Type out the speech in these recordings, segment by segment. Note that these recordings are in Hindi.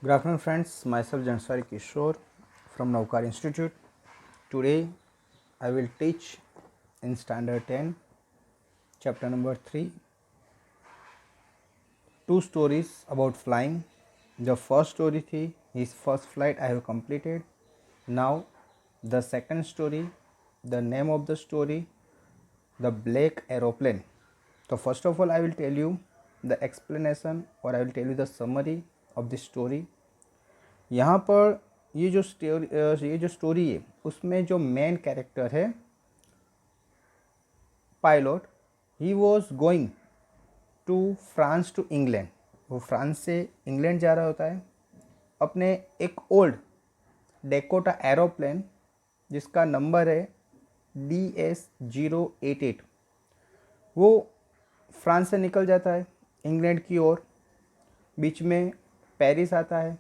Good afternoon, friends. Myself Jansari Kishore from Navkar Institute. Today, I will teach in Standard 10, chapter number 3, two stories about flying. The first story थी his first flight I have completed. Now, the second story, the name of the story, the black aeroplane. So first of all, I will tell you the explanation or I will tell you the summary of this story. यहाँ पर ये जो स्टोरी है उसमें जो मेन कैरेक्टर है पायलट, ही was going to France to England. वो फ्रांस से इंग्लैंड जा रहा होता है अपने एक ओल्ड डेकोटा एरोप्लेन जिसका नंबर है DS-088। वो फ्रांस से निकल जाता है इंग्लैंड की ओर। बीच में पेरिस आता है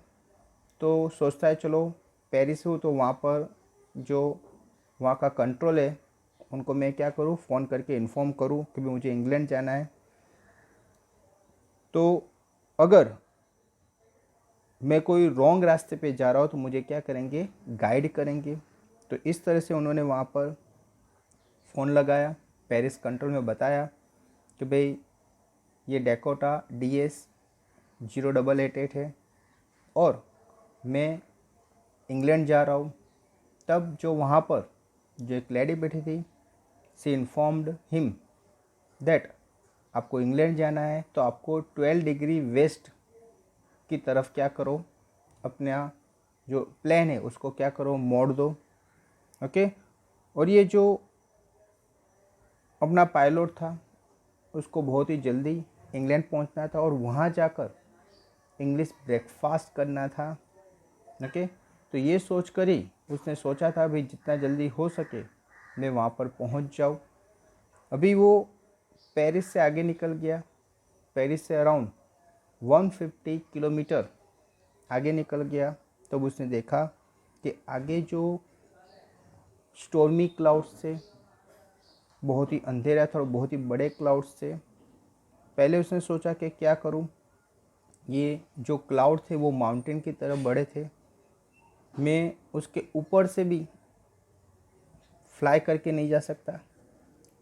तो सोचता है चलो पेरिस हूँ तो वहाँ पर जो वहाँ का कंट्रोल है उनको मैं क्या करूँ, फ़ोन करके इन्फॉर्म करूँ कि भी मुझे इंग्लैंड जाना है। तो अगर मैं कोई रॉन्ग रास्ते पे जा रहा हूँ तो मुझे क्या करेंगे, गाइड करेंगे। तो इस तरह से उन्होंने वहाँ पर फ़ोन लगाया, पेरिस कंट्रोल में बताया कि भाई ये डेकोटा DS-088 है और मैं इंग्लैंड जा रहा हूँ। तब जो वहाँ पर जो एक लेडी बैठी थी, सी इन्फॉर्म्ड हिम दैट आपको इंग्लैंड जाना है तो आपको 12 डिग्री वेस्ट की तरफ क्या करो, अपना जो प्लान है उसको क्या करो, मोड़ दो। ओके। और ये जो अपना पायलट था उसको बहुत ही जल्दी इंग्लैंड पहुंचना था और वहाँ जाकर इंग्लिश ब्रेकफास्ट करना था। ओके। तो ये सोच कर ही उसने सोचा था भाई जितना जल्दी हो सके मैं वहाँ पर पहुँच जाऊँ। अभी वो पेरिस से आगे निकल गया। पेरिस से अराउंड 150 किलोमीटर आगे निकल गया। तब उसने देखा कि आगे जो स्टॉर्मी क्लाउड्स थे, बहुत ही अंधेरा था और बहुत ही बड़े क्लाउड्स थे। पहले उसने सोचा कि क्या करूं, ये जो क्लाउड थे वो माउंटेन की तरफ बड़े थे, मैं उसके ऊपर से भी फ्लाई करके नहीं जा सकता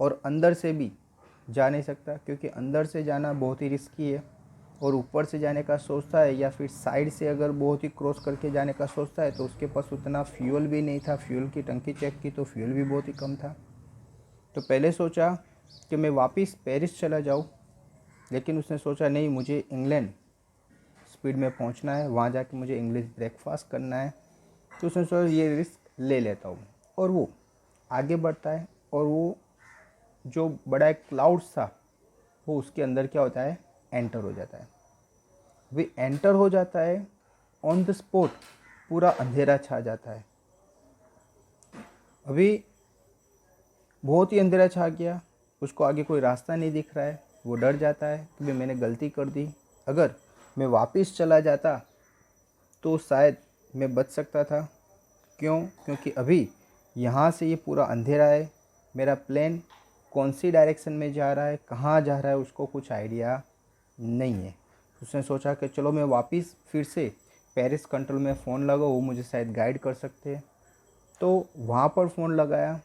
और अंदर से भी जा नहीं सकता क्योंकि अंदर से जाना बहुत ही रिस्की है और ऊपर से जाने का सोचता है या फिर साइड से अगर बहुत ही क्रॉस करके जाने का सोचता है तो उसके पास उतना फ्यूल भी नहीं था। फ्यूल की टंकी चेक की तो फ्यूल भी बहुत ही कम था। तो पहले सोचा कि मैं वापस पेरिस चला जाऊँ, लेकिन उसने सोचा नहीं, मुझे इंग्लैंड स्पीड में पहुंचना है, वहाँ जाके मुझे इंग्लिश ब्रेकफास्ट करना है। तो उसने सोचा ये रिस्क ले लेता हूँ और वो आगे बढ़ता है और वो जो बड़ा एक क्लाउड्स था वो उसके अंदर क्या होता है, एंटर हो जाता है। वे एंटर हो जाता है, ऑन द स्पॉट पूरा अंधेरा छा जाता है। अभी बहुत ही अंधेरा छा गया, उसको आगे कोई रास्ता नहीं दिख रहा है। वो डर जाता है कि भाई मैंने गलती कर दी, अगर मैं वापस चला जाता तो शायद मैं बच सकता था। क्यों? क्योंकि अभी यहाँ से ये पूरा अंधेरा है, मेरा प्लेन कौन सी डायरेक्शन में जा रहा है, कहाँ जा रहा है, उसको कुछ आइडिया नहीं है। उसने सोचा कि चलो मैं वापस फिर से पेरिस कंट्रोल में फ़ोन लगाऊँ, वो मुझे शायद गाइड कर सकते हैं। तो वहाँ पर फ़ोन लगाया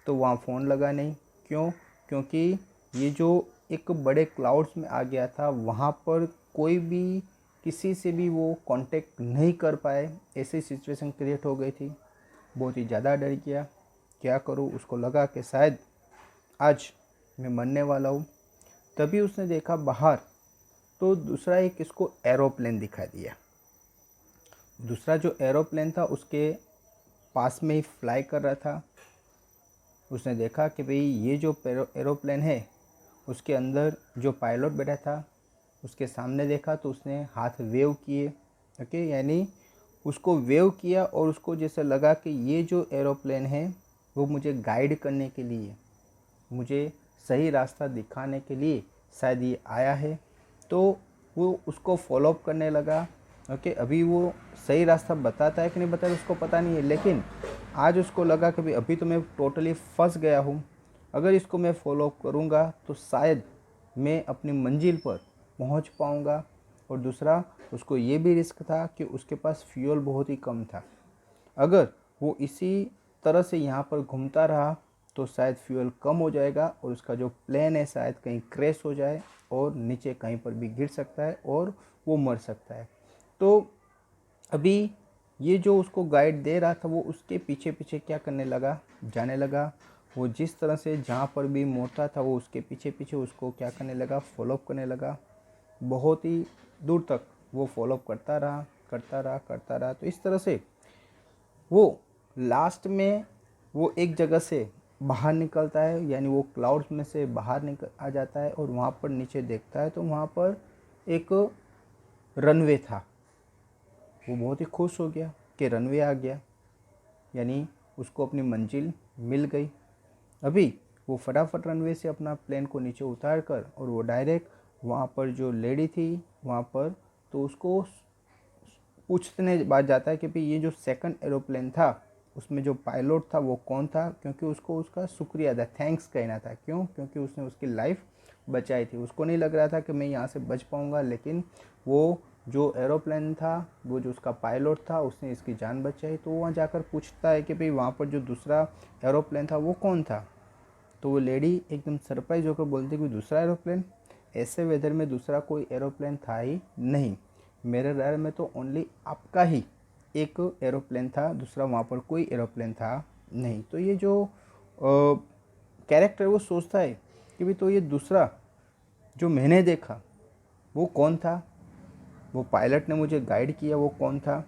तो वहाँ फ़ोन लगा नहीं। क्यों? क्योंकि ये जो एक बड़े क्लाउड्स में आ गया था, वहाँ पर कोई भी किसी से भी वो कांटेक्ट नहीं कर पाए, ऐसी सिचुएशन क्रिएट हो गई थी। बहुत ही ज़्यादा डर गया, क्या करूँ। उसको लगा कि शायद आज मैं मरने वाला हूँ। तभी उसने देखा बाहर तो दूसरा एक इसको एरोप्लेन दिखा दिया। दूसरा जो एरोप्लेन था उसके पास में ही फ्लाई कर रहा था। उसने देखा कि भाई ये जो एरोप्लेन है उसके अंदर जो पायलट बैठा था उसके सामने देखा तो उसने हाथ वेव किए। ओके, यानी उसको वेव किया और उसको जैसे लगा कि ये जो एरोप्लेन है वो मुझे गाइड करने के लिए, मुझे सही रास्ता दिखाने के लिए शायद ये आया है। तो वो उसको फॉलोअप करने लगा। ओके, अभी वो सही रास्ता बताता है कि नहीं बताता उसको पता नहीं है, लेकिन आज उसको लगा कि भाई अभी तो मैं टोटली फंस गया हूँ, अगर इसको मैं फॉलोअप करूँगा तो शायद मैं अपनी मंजिल पर पहुँच पाऊँगा और दूसरा उसको ये भी रिस्क था कि उसके पास फ्यूल बहुत ही कम था। अगर वो इसी तरह से यहाँ पर घूमता रहा तो शायद फ्यूल कम हो जाएगा और उसका जो प्लेन है शायद कहीं क्रैश हो जाए और नीचे कहीं पर भी गिर सकता है और वो मर सकता है। तो अभी ये जो उसको गाइड दे रहा था वो उसके पीछे पीछे क्या करने लगा, जाने लगा। वो जिस तरह से जहाँ पर भी मोड़ता था वो उसके पीछे पीछे उसको क्या करने लगा, फॉलोअप करने लगा। बहुत ही दूर तक वो फॉलोअप करता रहा करता रहा करता रहा। तो इस तरह से वो लास्ट में वो एक जगह से बाहर निकलता है, यानी वो क्लाउड्स में से बाहर निकल आ जाता है और वहाँ पर नीचे देखता है तो वहाँ पर एक रनवे था। वो बहुत ही खुश हो गया कि रनवे आ गया, यानी उसको अपनी मंजिल मिल गई। अभी वो फटाफट रनवे से अपना प्लेन को नीचे उतार कर और वो डायरेक्ट वहाँ पर जो लेडी थी वहाँ पर, तो उसको पूछने बाद जाता है कि भाई ये जो सेकंड एरोप्लेन था उसमें जो पायलट था वो कौन था, क्योंकि उसको उसका शुक्रिया था, थैंक्स कहना था। क्यों? क्योंकि उसने उसकी लाइफ बचाई थी। उसको नहीं लग रहा था कि मैं यहाँ से बच पाऊँगा, लेकिन वो जो एरोप्लेन था, वो जो उसका पायलट था, उसने इसकी जान बचाई। तो वहाँ जाकर पूछता है कि भाई वहाँ पर जो दूसरा एरोप्लेन था वो कौन था। तो वो लेडी एकदम सरप्राइज होकर बोलती कि दूसरा एरोप्लेन, ऐसे वेदर में दूसरा कोई एरोप्लेन था ही नहीं, मेरे रडार में तो ओनली आपका ही एक एरोप्लेन था, दूसरा वहाँ पर कोई एरोप्लेन था नहीं। तो ये जो कैरेक्टर वो सोचता है कि भाई तो ये दूसरा जो मैंने देखा वो कौन था, वो पायलट ने मुझे गाइड किया वो कौन था।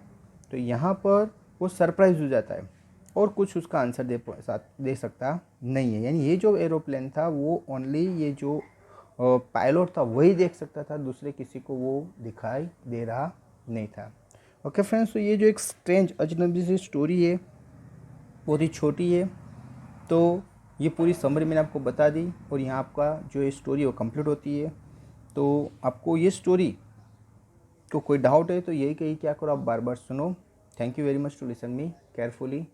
तो यहाँ पर वो सरप्राइज हो जाता है और कुछ उसका आंसर दे सकता नहीं है। यानी ये जो एरोप्लेन था वो ओनली ये जो पायलट था वही देख सकता था, दूसरे किसी को वो दिखाई दे रहा नहीं था। ओके फ्रेंड्स, तो ये जो एक स्ट्रेंज अजनबी सी स्टोरी है, बहुत ही छोटी है, तो ये पूरी समरी मैंने आपको बता दी और यहाँ आपका जो ये स्टोरी है वो कंप्लीट होती है। तो आपको ये स्टोरी को कोई डाउट है तो यही कही क्या करो, आप बार बार सुनो। Thank you very much to listen me carefully.